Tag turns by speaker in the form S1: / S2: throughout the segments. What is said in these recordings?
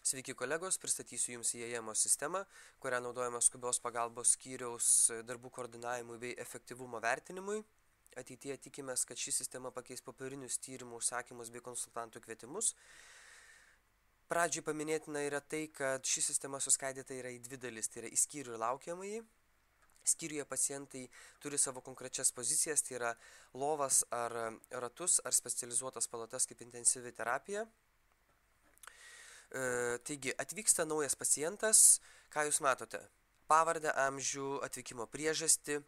S1: Sveiki kolegos, pristatysiu Jums IAM sistemą, kurią naudojame skubios pagalbos skyriaus darbų koordinavimui bei efektyvumo vertinimui. Ateityje tikimės, kad ši sistema pakeis popierinius tyrimų užsakymus bei konsultantų kvietimus. Pradžiai paminėtina yra tai, kad ši sistema suskaidyta yra į dvi dalis, tai yra į skyrių ir laukiamąjį. Skyriuje pacientai turi savo konkrečias pozicijas, tai yra lovas ar ratus ar specializuotas palatas kaip intensyvi terapija. Taigi, atvyksta naujas pacientas, ką jūs matote? Pavardę, amžių, atvykimo priežastį,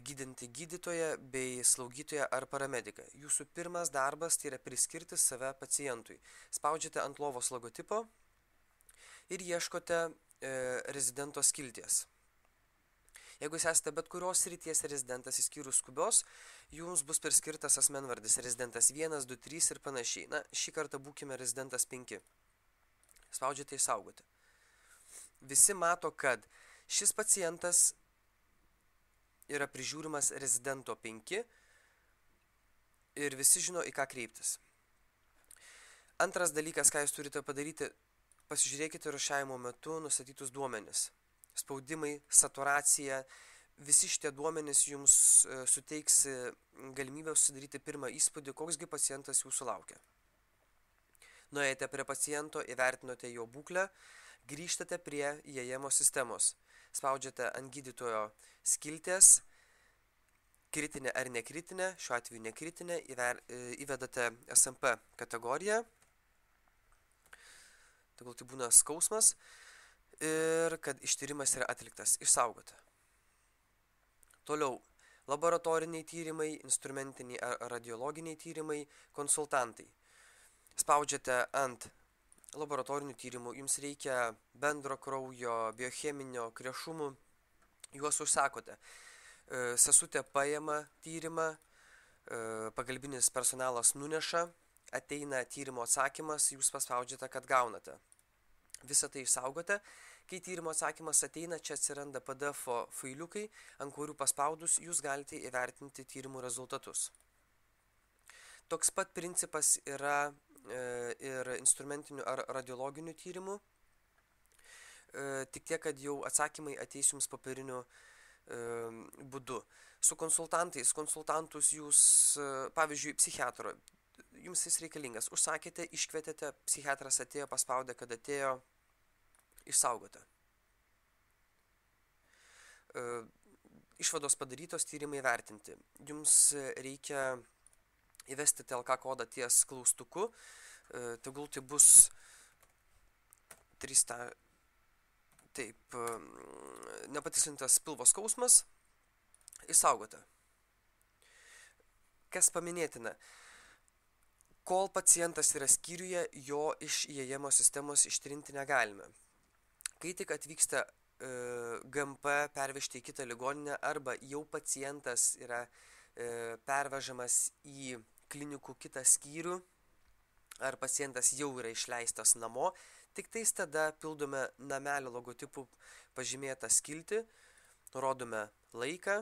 S1: gydinti gydytoją bei slaugytoją ar paramediką. Jūsų pirmas darbas tai yra priskirti save pacientui. Spaudžiate ant lovos logotipo ir ieškote rezidento skilties. Jeigu jūs esate bet kurios srities rezidentas išskyrus skubios, jums bus priskirtas asmenvardis rezidentas 1, 2, 3 ir panašiai. Na, šį kartą būkime rezidentas 5. Spaudžiate išsaugoti. Visi mato, kad šis pacientas yra prižiūrimas rezidento 5 ir visi žino, į ką kreiptis. Antras dalykas, ką jūs turite padaryti, pasižiūrėkite rūšiavimo metu nustatytus duomenis. Spaudimai, saturacija, visi šitie duomenys jums suteiks galimybę susidaryti pirmą įspūdį, koksgi pacientas jūsų laukia. Nuėjote prie paciento, įvertinote jo būklę, grįžtate prie IAM sistemos. Spaudžiate ant gydytojo skilties, kritinė ar nekritinė, šiuo atveju nekritinė, įvedate SMP kategoriją, tegul tai būna skausmas, ir kad ištyrimas yra atliktas, išsaugote. Toliau, laboratoriniai tyrimai, instrumentiniai ar radiologiniai tyrimai, konsultantai. Spaudžiate ant laboratorinių tyrimų, jums reikia bendro kraujo, biocheminio, krešumų, juos užsakote. Sesutė paima tyrimą, pagalbinis personalas nuneša, ateina tyrimo atsakymas, jūs paspaudžiate, kad gaunate. Visą tai išsaugote. Kai tyrimo atsakymas ateina, čia atsiranda PDF failiukai, ant kurių paspaudus jūs galite įvertinti tyrimų rezultatus. Toks pat principas yra ir instrumentinių ar radiologinių tyrimų, tik tiek, kad jau atsakymai ateis jums popieriniu būdu. Su konsultantus jūs, pavyzdžiui, psichiatro, jums jis reikalingas. Užsakėte, iškvietėte, psichiatras atėjo, paspaudė, kad atėjo, išsaugote. Išvados padarytos, tyrimai vertinti. Jums reikia įvesti TLK kodą ties klaustuku, tegul tai bus 3, taip, nepatikslintas pilvo skausmas, išsaugote. Kas paminėtina? Kol pacientas yra skyriuje, jo iš IAM sistemos ištrinti negalime. Kai tik atvyksta GMP pervežti į kitą ligoninę arba jau pacientas yra pervežamas į klinikų kitą skyrių ar pacientas jau yra išleistas namo, tik tais tada pildome namelio logotipų pažymėtą skiltį, nurodome laiką,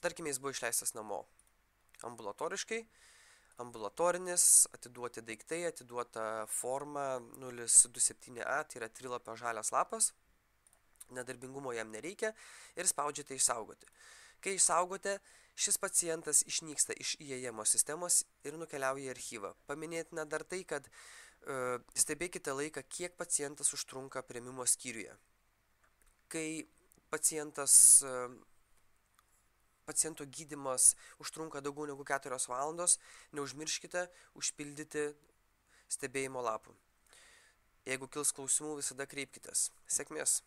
S1: tarkime jis buvo išleistas namo. Ambulatoriškai, ambulatorinis, atiduoti daiktai, atiduota forma 027A, tai yra trilapio žalias lapas, nedarbingumo jam nereikia ir spaudžiate išsaugoti. Kai išsaugote, šis pacientas išnyksta iš IAM sistemos ir nukeliauja į archyvą. Paminėtina dar tai, kad stebėkite laiką, kiek pacientas užtrunka priėmimo skyriuje. Kai paciento gydymas užtrunka daugiau negu 4 valandos, neužmirškite užpildyti stebėjimo lapų. Jeigu kils klausimų, visada kreipkitės. Sėkmės!